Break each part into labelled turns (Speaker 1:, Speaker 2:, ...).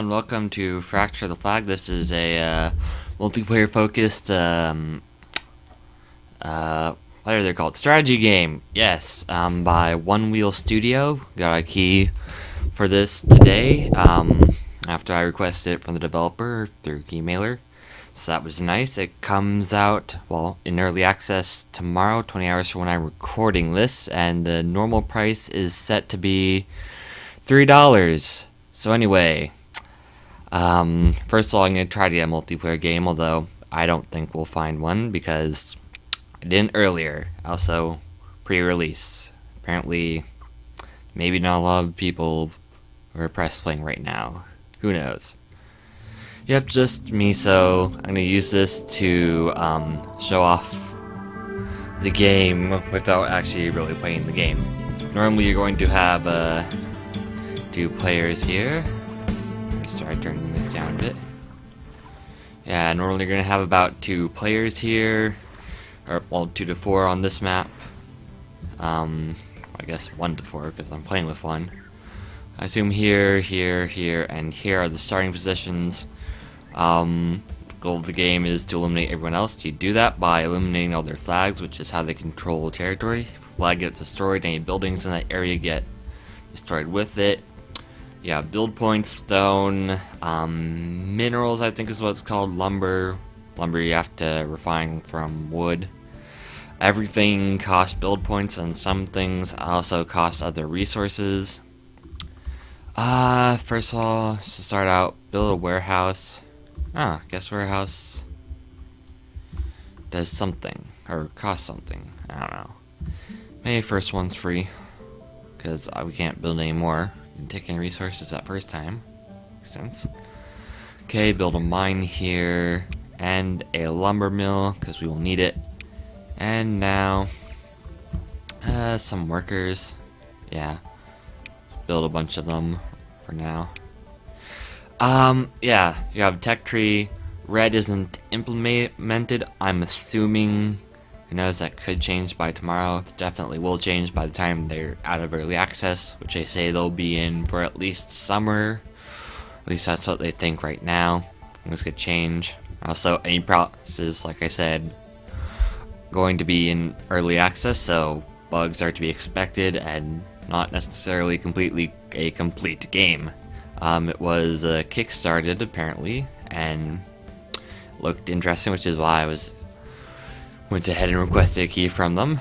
Speaker 1: everyone, welcome to Fracture the Flag. This is a multiplayer focused what are they called? Strategy game. Yes, by One Wheel Studio. Got a key for this today. After I requested it from the developer through Keymailer. So that was nice. It comes out, well, in early access tomorrow, 20 hours from when I'm recording this, and the normal price is set to be $3. So anyway, first of all, I'm going to try to get a multiplayer game, although I don't think we'll find one because I didn't earlier. Also, pre-release. Apparently, maybe not a lot of people are press playing right now. Who knows? Yep, just me, so I'm going to use this to show off the game without actually really playing the game. Normally you're going to have two players here. Let's try turning this down a bit. Yeah, normally you're going to have about two players here, or well, 2 to 4 on this map. I guess 1 to 4 because I'm playing with one. I assume here, here, here, and here are the starting positions. The goal of the game is to eliminate everyone else. You do that by eliminating all their flags, which is how they control territory. If a flag gets destroyed, any buildings in that area get destroyed with it. Yeah, build points, stone, minerals, I think is what it's called, lumber. Lumber you have to refine from wood. Everything costs build points, and some things also cost other resources. First of all, to start out, build a warehouse. I guess warehouse does something, or costs something, I don't know. Maybe first one's free, because we can't build any more. Didn't take any resources that first time. Makes sense. Okay, build a mine here, and a lumber mill, because we will need it. And now, some workers. Yeah, build a bunch of them for now. Yeah, you have tech tree. Red isn't implemented. I'm assuming, who knows, that could change by tomorrow. It definitely will change by the time they're out of early access, which they say they'll be in for at least summer. At least that's what they think right now. Things could change. Also, any processes, like I said, going to be in early access, so bugs are to be expected and not necessarily completely a complete game. It was kickstarted apparently and looked interesting, which is why I went ahead and requested a key from them.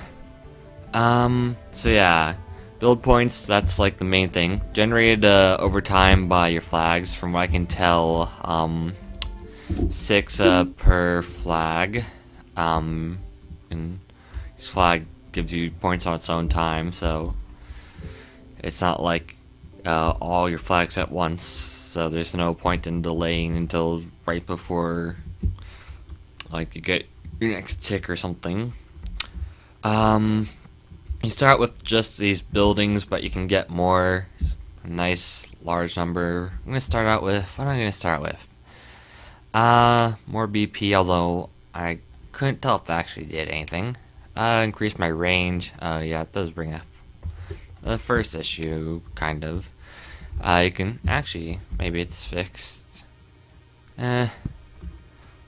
Speaker 1: So yeah, build points, that's like the main thing. Generated over time by your flags, from what I can tell. 6 per flag. And each flag gives you points on its own time, so it's not like all your flags at once, so there's no point in delaying until right before like you get your next tick or something. You start with just these buildings, but you can get more. A nice large number. I'm gonna start out with, what am I gonna start with? More BP, although I couldn't tell if that actually did anything. Increase my range. Yeah, it does bring up the first issue, kind of. You can actually, maybe it's fixed.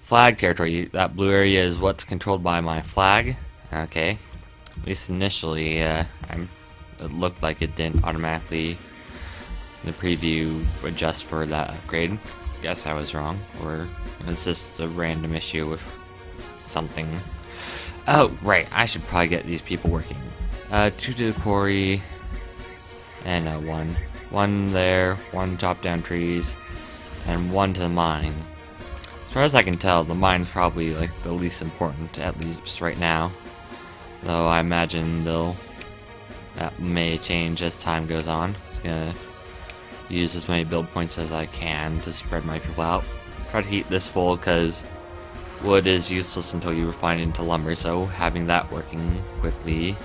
Speaker 1: Flag territory. That blue area is what's controlled by my flag. Okay. At least initially, it looked like it didn't automatically in the preview adjust for that upgrade. Guess I was wrong, or it was just a random issue with something. Oh, right. I should probably get these people working. 2 to the quarry. And 1 there, 1 chop down trees, and 1 to the mine. As far as I can tell, the mine's probably like the least important, at least right now. Though I imagine that may change as time goes on. Just gonna use as many build points as I can to spread my people out. Try to keep this full because wood is useless until you refine it into lumber, so having that working quickly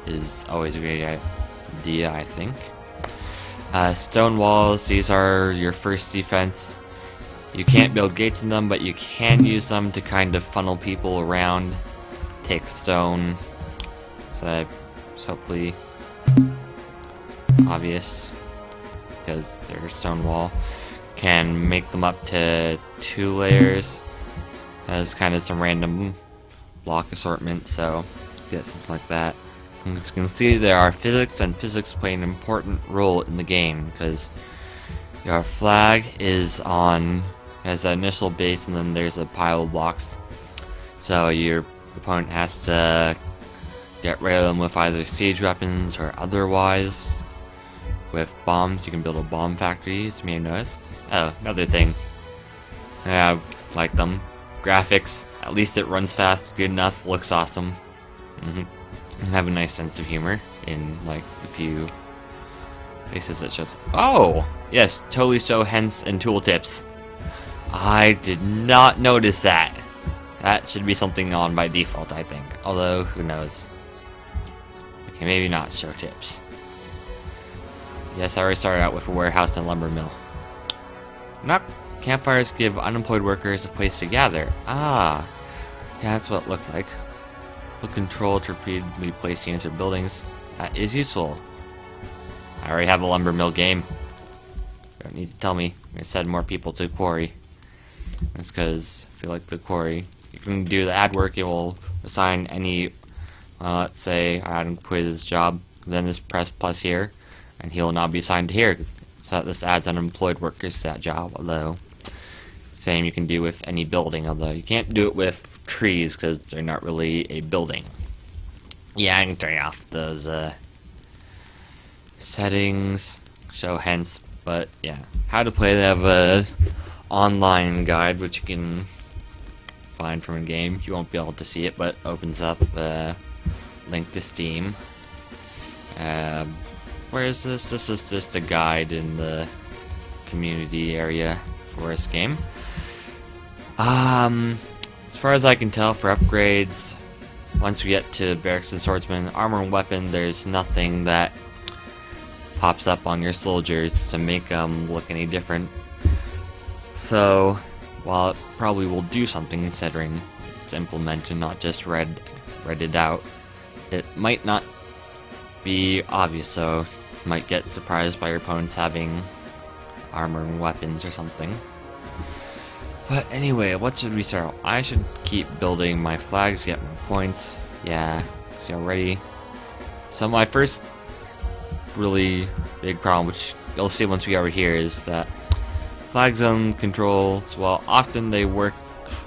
Speaker 1: is always a great idea, I think. Stone walls, these are your first defense. You can't build gates in them, but you can use them to kind of funnel people around. Take stone, so that's hopefully obvious because they're stone wall. can make them up to 2 layers. Has kind of some random block assortment, so get something like that. As you can see, there are physics, and physics play an important role in the game because your flag has an initial base, and then there's a pile of blocks. So your opponent has to get rid of them with either siege weapons or otherwise. With bombs, you can build a bomb factory, as you may have noticed. Oh, another thing. I like them. Graphics, at least it runs fast, good enough, looks awesome. Have a nice sense of humor in like a few places that shows. Oh! Yes, totally show hints and tooltips. I did not notice that. That should be something on by default, I think. Although, who knows. Okay, maybe not show tips. Yes, I already started out with a warehouse and lumber mill. Not campfires give unemployed workers a place to gather. Ah, yeah, that's what it looked like. Look, control to repeatedly place units or buildings. That is useful. I already have a lumber mill game. You don't need to tell me. I'm gonna send more people to the quarry. That's because I feel like the quarry, you can do the ad work. It will assign any. Let's say I hadn't quit his job. Then just press plus here, and he'll now be assigned to here. So this adds unemployed workers to that job. Although, same you can do with any building. Although you can't do it with trees because they're not really a building. Yeah, I can turn off those settings. Show hints, but yeah, how to play. They have a online guide which you can find from a game. You won't be able to see it, but opens up link to Steam. Where is this? This is just a guide in the community area for this game. As far as I can tell, for upgrades, once we get to Barracks and Swordsman, armor and weapon, there's nothing that pops up on your soldiers to make them look any different. So, while it probably will do something considering it's implemented, not just read it out, it might not be obvious, so you might get surprised by your opponents having armor and weapons or something. But anyway, what should we start? I should keep building my flags, get more points. Yeah, see already. So my first really big problem, which you'll see once we get over here, is that flag zone controls, well, often they work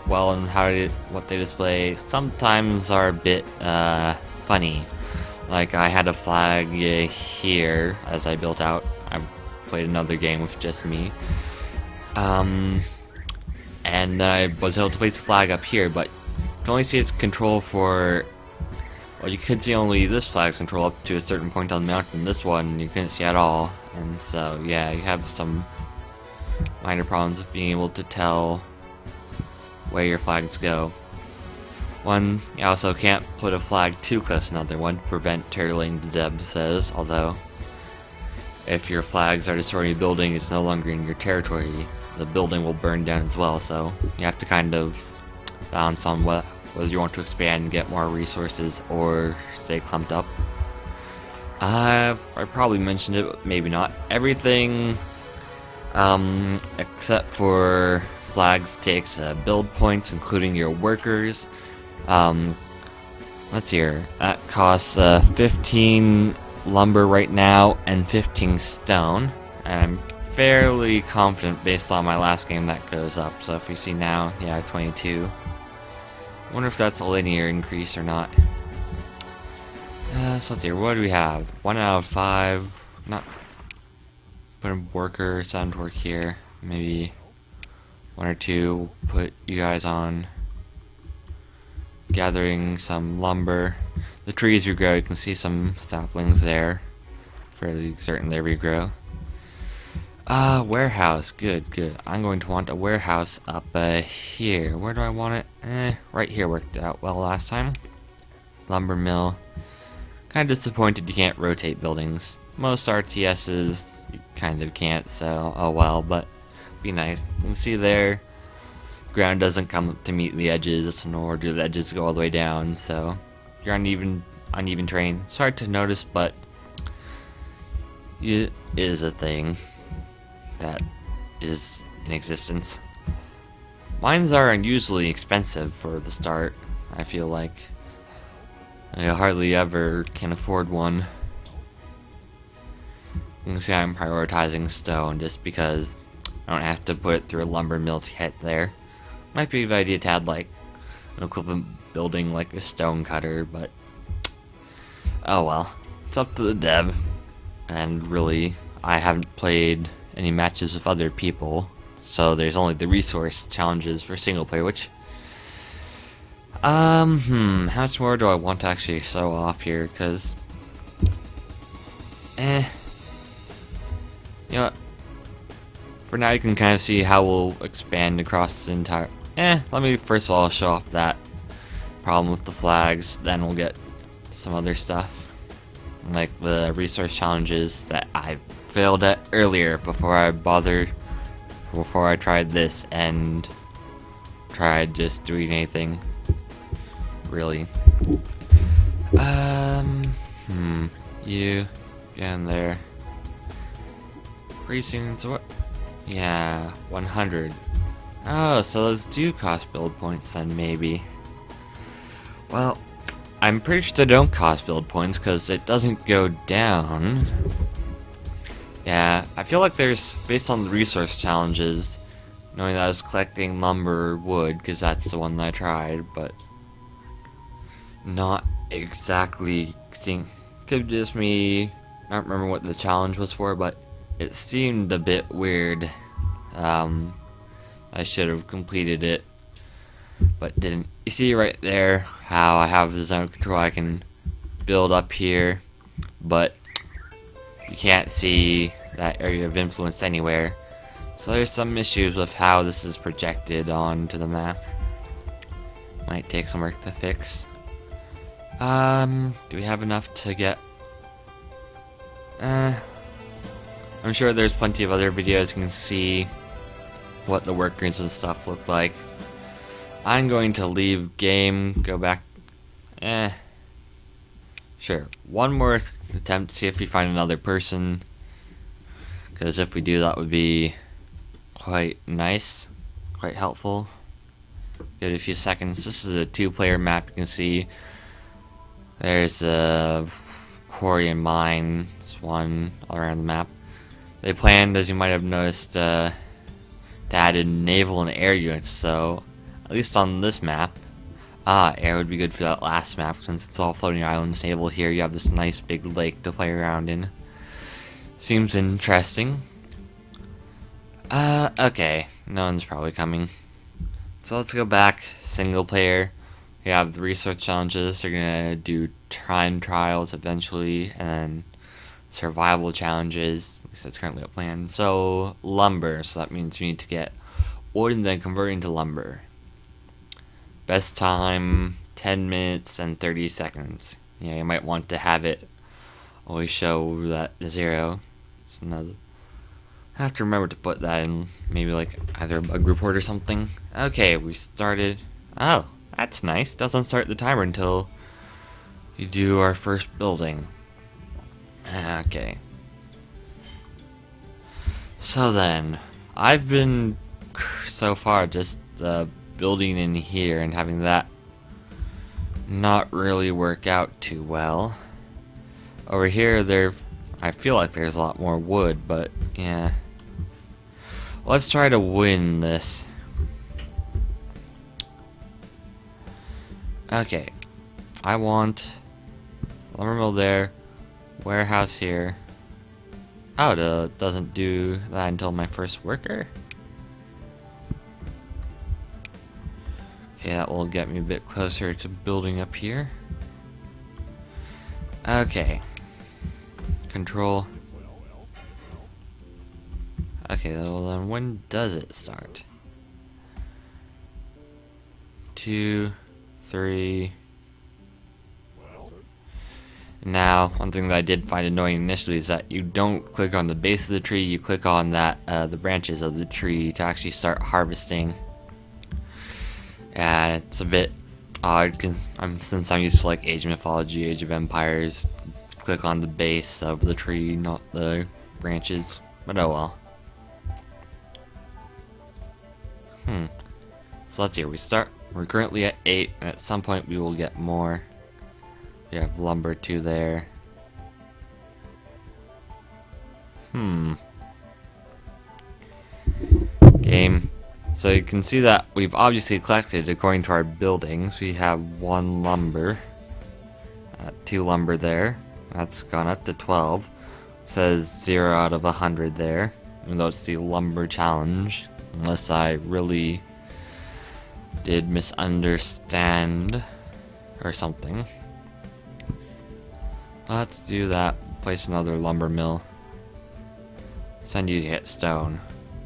Speaker 1: well in what they display, sometimes are a bit funny. Like I had a flag here as I built out. I played another game with just me. And then I was able to place the flag up here, but you can only see its control for, well, you could see only this flag's control up to a certain point on the mountain. This one you couldn't see at all, and so yeah, you have some minor problems with being able to tell where your flags go. One, you also can't put a flag too close to another one to prevent turtling, the dev says, although if your flags are destroying a building, it's no longer in your territory, the building will burn down as well, so you have to kind of balance on whether you want to expand and get more resources or stay clumped up. I probably mentioned it, but maybe not. Everything except for flags takes build points, including your workers. Let's see here. That costs 15 lumber right now and 15 stone, and I'm fairly confident based on my last game that goes up. So if we see now, yeah, 22. I wonder if that's a linear increase or not. So let's see here. What do we have? 1 out of 5. Not put a worker sound work here. Maybe 1 or 2. Put you guys on gathering some lumber. The trees regrow. You can see some saplings there. Fairly certain they regrow. Warehouse. Good, good. I'm going to want a warehouse up here. Where do I want it? Right here worked out well last time. Lumber mill. Kind of disappointed you can't rotate buildings. Most RTSs you kind of can't, so oh well, but be nice. You can see there, the ground doesn't come up to meet the edges, nor do the edges go all the way down, so you're uneven terrain. It's hard to notice, but it is a thing that is in existence. Mines are unusually expensive for the start, I feel like. I hardly ever can afford one. You can see I'm prioritizing stone just because I don't have to put it through a lumber mill to get there. Might be a good idea to add like an equivalent building like a stone cutter, but oh well. It's up to the dev. And really, I haven't played any matches with other people, so there's only the resource challenges for single player, which how much more do I want to actually show off here? Because you know what? For now, you can kind of see how we'll expand across the entire. Let me first of all show off that problem with the flags, then we'll get some other stuff. Like the resource challenges that I failed at earlier before I tried this and tried just doing anything. Really. You get in there. Pretty soon, so what? Yeah, 100. Oh, so those do cost build points then, maybe. Well, I'm pretty sure they don't cost build points because it doesn't go down. Yeah, I feel like there's, based on the resource challenges, knowing that I was collecting lumber or wood, because that's the one that I tried, but not exactly seeing. Could just me, I don't remember what the challenge was for, but it seemed a bit weird. I should have completed it, but didn't. You see right there how I have the zone control. I can build up here, but you can't see that area of influence anywhere. So there's some issues with how this is projected onto the map. Might take some work to fix. Do we have enough to get? I'm sure there's plenty of other videos you can see what the workers and stuff look like. I'm going to leave game, go back. Sure. One more attempt to see if we find another person. Because if we do, that would be quite nice. Quite helpful. Give it a few seconds. This is a 2-player map. You can see there's a quarry and mine. There's one all around the map. They planned, as you might have noticed, to add in naval and air units, so at least on this map, air would be good for that last map since it's all floating islands. Naval here, you have this nice big lake to play around in. Seems interesting. Okay, no one's probably coming. So let's go back, single player. We have the research challenges. They're gonna do time trials eventually, and then survival challenges. At least that's currently a plan. So lumber. So that means you need to get wood and then convert into lumber. Best time 10 minutes and 30 seconds. Yeah, you might want to have it always show that 0. It's another. I have to remember to put that in maybe like either a bug report or something. Okay, we started. Oh, that's nice. Doesn't start the timer until you do our first building. Okay. So then, I've been so far just building in here and having that not really work out too well. Over here, I feel like there's a lot more wood, but yeah. Let's try to win this. Okay. I want lumber mill there. Warehouse here. Oh, it doesn't do that until my first worker. Okay, that will get me a bit closer to building up here. Okay. Control. Okay, well then when does it start? 2, 3. Now, one thing that I did find annoying initially is that you don't click on the base of the tree, you click on the branches of the tree to actually start harvesting. And it's a bit odd because since I'm used to like Age of Mythology, Age of Empires, click on the base of the tree, not the branches. But oh well. So let's see, we're currently at 8, and at some point we will get more. We have lumber 2 there. Game. So you can see that we've obviously collected according to our buildings. We have 1 lumber, 2 lumber there. That's gone up to 12. Says 0 out of 100 there, even though it's the lumber challenge. Unless I really did misunderstand or something. Let's do that. Place another lumber mill. Send you to get stone.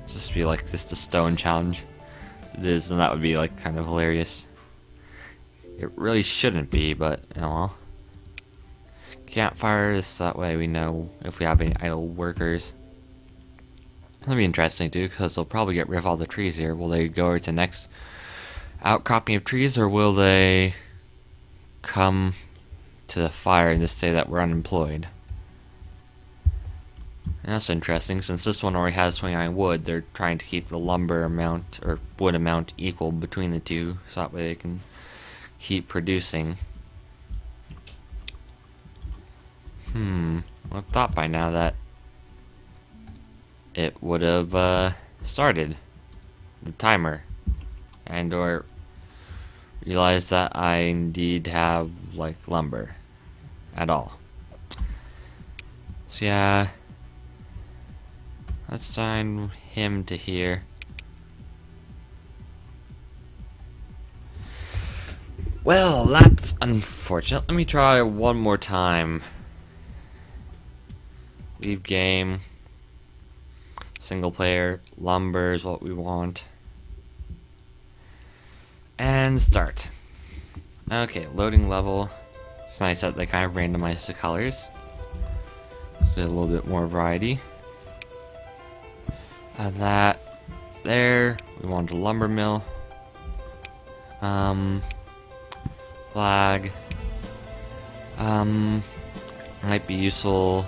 Speaker 1: Just be like just a stone challenge. It is, and that would be like kind of hilarious. It really shouldn't be, but oh well. Campfires, that way we know if we have any idle workers. That'll be interesting too, because they'll probably get rid of all the trees here. Will they go to the next outcropping of trees, or will they come to the fire and just say that we're unemployed? That's interesting, since this one already has 29 wood, they're trying to keep the lumber amount, or wood amount, equal between the two, so that way they can keep producing. I thought by now that it would have started the timer, and or realized that I indeed have like lumber at all. So yeah, let's sign him to here. Well, that's unfortunate. Let me try one more time. Leave game. Single player. Lumber is what we want. And start. Okay, loading level. It's nice that they kind of randomize the colors. So a little bit more variety. That there. We want a lumber mill. Flag. Might be useful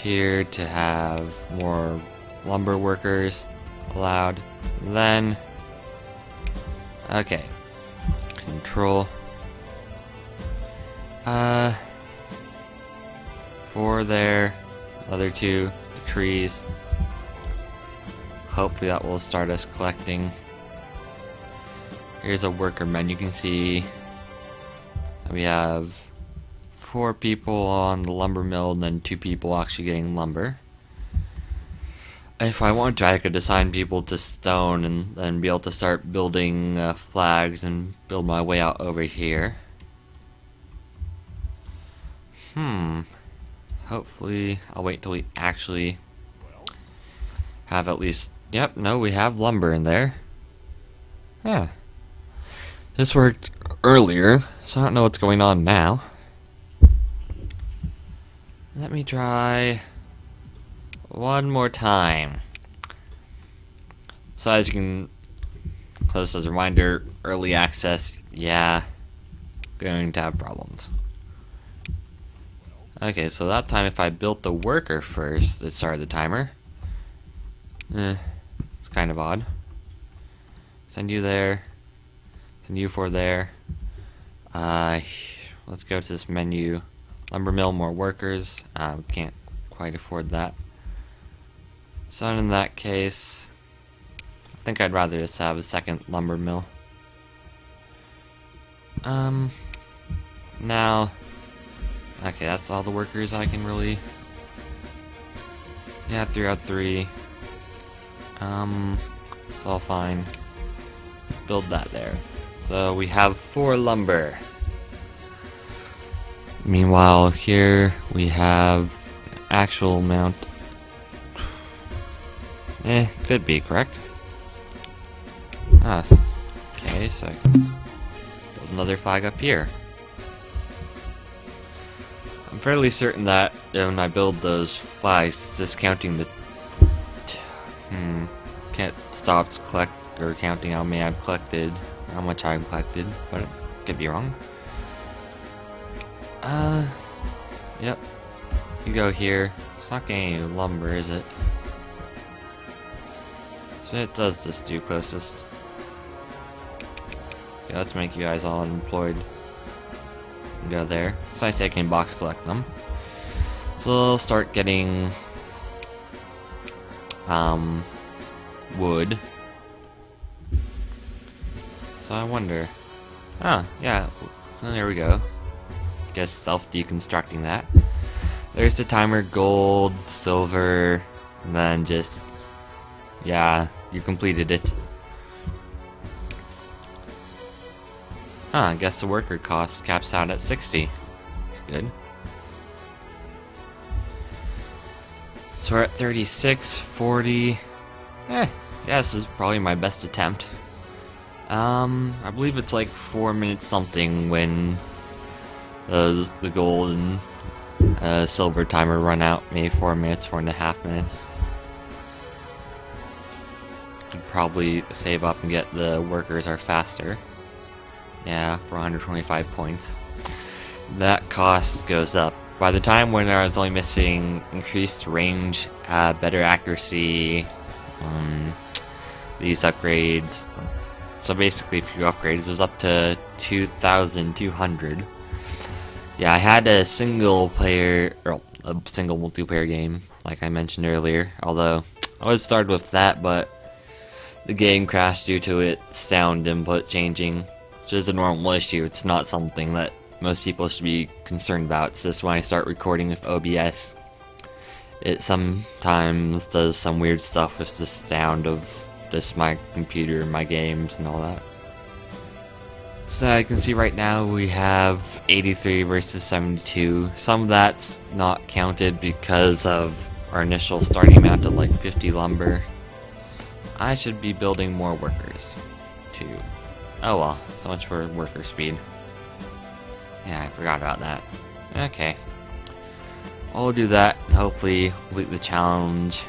Speaker 1: here to have more lumber workers allowed. Then, okay, control. 4 there, other 2 trees. Hopefully that will start us collecting. Here's a worker menu. You can see that we have 4 people on the lumber mill and then 2 people actually getting lumber. If I wanted to, I could assign people to stone and then be able to start building flags and build my way out over here. Hopefully, I'll wait till we actually have at least... Yep, no, we have lumber in there. Yeah. This worked earlier, so I don't know what's going on now. Let me try one more time. So as you can, close as a reminder, early access, yeah, going to have problems. Okay, so that time if I built the worker first, it started the timer. It's kind of odd. Send you there. Send you 4 there. Let's go to this menu. Lumber mill, more workers. We can't quite afford that. So in that case, I think I'd rather just have a second lumber mill. Now, okay, that's all the workers I can really. Yeah, 3 out of 3. It's all fine. Build that there. So we have 4 lumber. Meanwhile, here we have actual amount. Could be correct. Okay, so I can build another flag up here. I'm fairly certain that when I build those flags, it's just counting the. Can't stop counting how many I've collected, or how much I've collected, but it could be wrong. Yep. You go here. It's not getting any lumber, is it? So it does just do closest. Okay, let's make you guys all unemployed. Go there. It's nice I can box select them. So we'll start getting wood. So I wonder. Ah, yeah. So there we go. Guess self-deconstructing that. There's the timer, gold, silver, and then just, yeah, you completed it. I guess the worker cost caps out at 60. That's good. So we're at 36, 40. Yeah, this is probably my best attempt. I believe it's like 4 minutes something when the gold and silver timer run out. Maybe 4 minutes, 4.5 minutes. Could probably save up and get the workers are faster. Yeah, for 125 points. That cost goes up. By the time when I was only missing increased range, better accuracy, these upgrades. So basically, a few upgrades. It was up to 2,200. Yeah, I had a single multiplayer game, like I mentioned earlier. Although I would start with that, but the game crashed due to its sound input changing. Which is a normal issue. It's not something that most people should be concerned about. It's just when I start recording with OBS, it sometimes does some weird stuff with the sound of just my computer, my games, and all that. So I can see right now we have 83 versus 72. Some of that's not counted because of our initial starting amount of like 50 lumber. I should be building more workers too. Oh well, so much for worker speed. Yeah, I forgot about that. Okay. I'll do that and hopefully complete the challenge.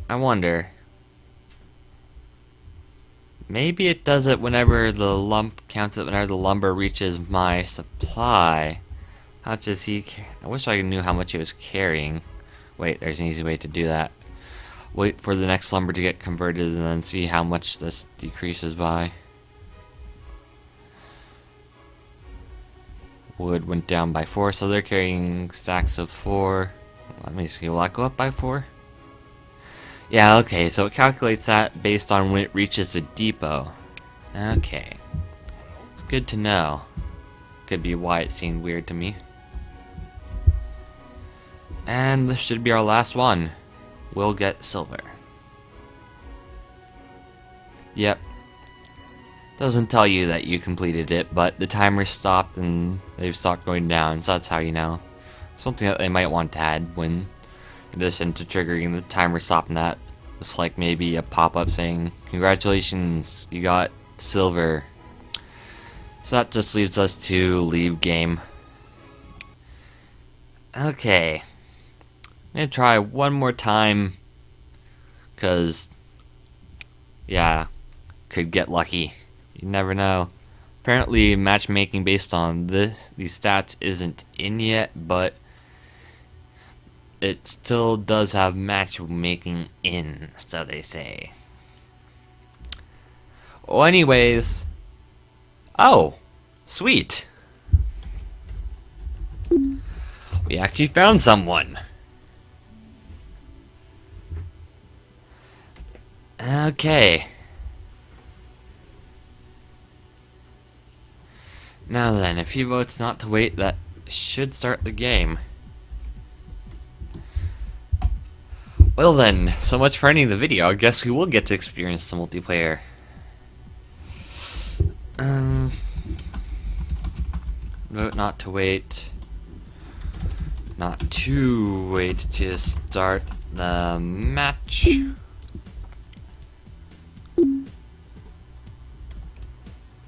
Speaker 1: I wonder. Maybe it does it whenever counts it whenever the lumber reaches my supply. How much does he I wish I knew how much he was carrying. Wait, there's an easy way to do that. Wait for the next lumber to get converted and then see how much this decreases by. Wood went down by 4, so they're carrying stacks of 4. Let me see, will that go up by 4? Yeah, okay, so it calculates that based on when it reaches the depot. Okay. It's good to know. Could be why it seemed weird to me. And this should be our last one. We'll get silver. Yep. Doesn't tell you that you completed it, but the timer stopped and they've stopped going down, so that's how you know. Something that they might want to add when, in addition to triggering the timer stopping that, it's like maybe a pop-up saying, "Congratulations, you got silver." So that just leaves us to leave game. Okay. I'm gonna try one more time, cause yeah, could get lucky. You never know. Apparently, matchmaking based on these stats isn't in yet, but it still does have matchmaking in, so they say. Well, anyways, oh, sweet. We actually found someone. Okay. Now then, if he votes not to wait, that should start the game. Well then, so much for ending the video. I guess we will get to experience the multiplayer. Vote not to wait. Not to wait to start the match.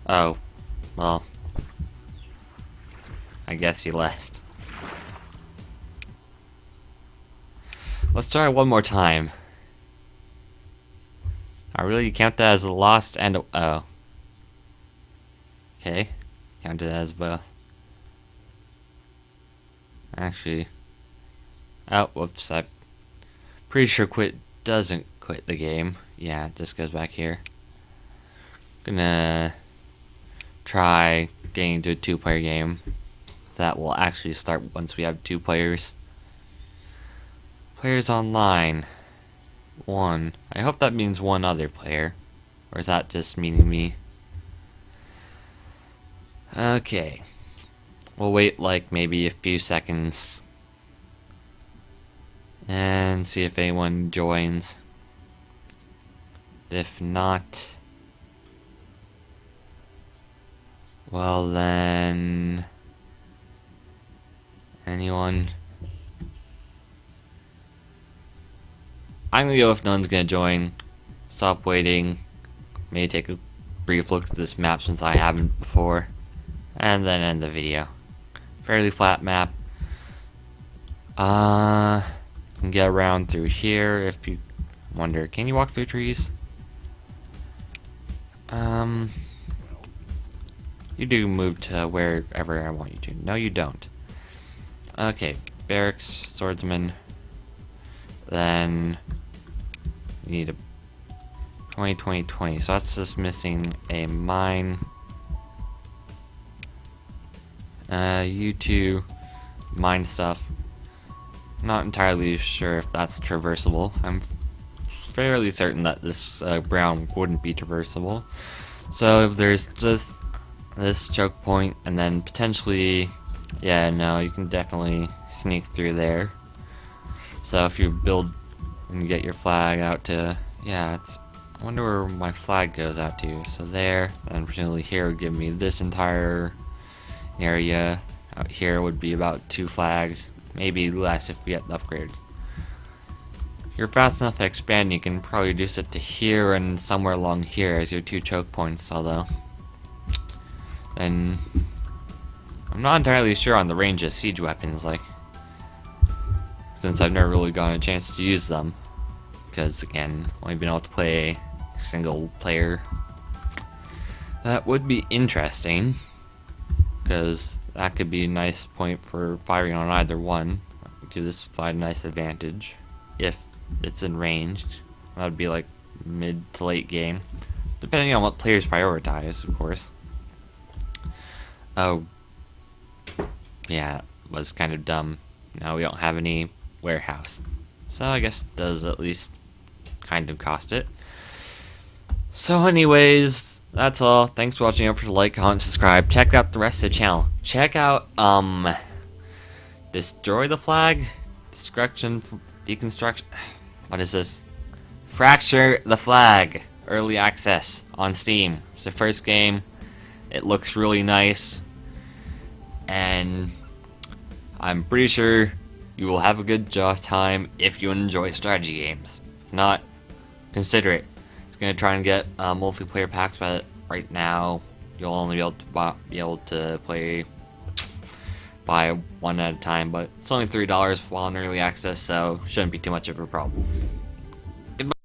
Speaker 1: Oh, well, I guess he left. Let's try one more time. I really count that as a lost and a, oh. Okay, count it as both. Actually, oh, whoops, I Pretty sure quit doesn't quit the game. Yeah, it just goes back here. Gonna try getting into a 2-player game. That will actually start once we have 2 players. Players online. 1. I hope that means 1 other player. Or is that just meaning me? Okay. We'll wait like maybe a few seconds. And see if anyone joins. If not, well then, anyone? I'm gonna go if no one's gonna join. Stop waiting. Maybe take a brief look at this map since I haven't before. And then end the video. Fairly flat map. Can get around through here if you wonder. Can you walk through trees? You do move to wherever I want you to. No, you don't. Okay, barracks, swordsman. Then you need a 20. So that's just missing a mine. You two mine stuff. Not entirely sure if that's traversable. I'm fairly certain that this brown wouldn't be traversable. So if there's just this choke point and then potentially, yeah, no, you can definitely sneak through there. So if you build and you get your flag out to, yeah, I wonder where my flag goes out to. So there, then presumably here would give me this entire area. Out here would be about 2 flags, maybe less if we get the upgrade. If you're fast enough to expand, you can probably reduce it to here and somewhere along here as your 2 choke points, although then I'm not entirely sure on the range of siege weapons, like, since I've never really gotten a chance to use them, because again, only been able to play a single player. That would be interesting, because that could be a nice point for firing on either one. Give this side a nice advantage if it's in range. That would be like mid to late game, depending on what players prioritize, of course. Oh, yeah, it was kind of dumb. Now we don't have any warehouse, so I guess it does at least kind of cost it. So anyways, that's all. Thanks for watching. Don't forget to like, comment, subscribe. Check out the rest of the channel. Check out destroy the flag, destruction, deconstruction. What is this? Fracture the Flag, early access on Steam. It's the first game. It looks really nice, and I'm pretty sure you will have a good time if you enjoy strategy games. If not, consider it. It's gonna try and get multiplayer packs, but right now you'll only be able to buy one at a time. But it's only $3 while in early access, so shouldn't be too much of a problem.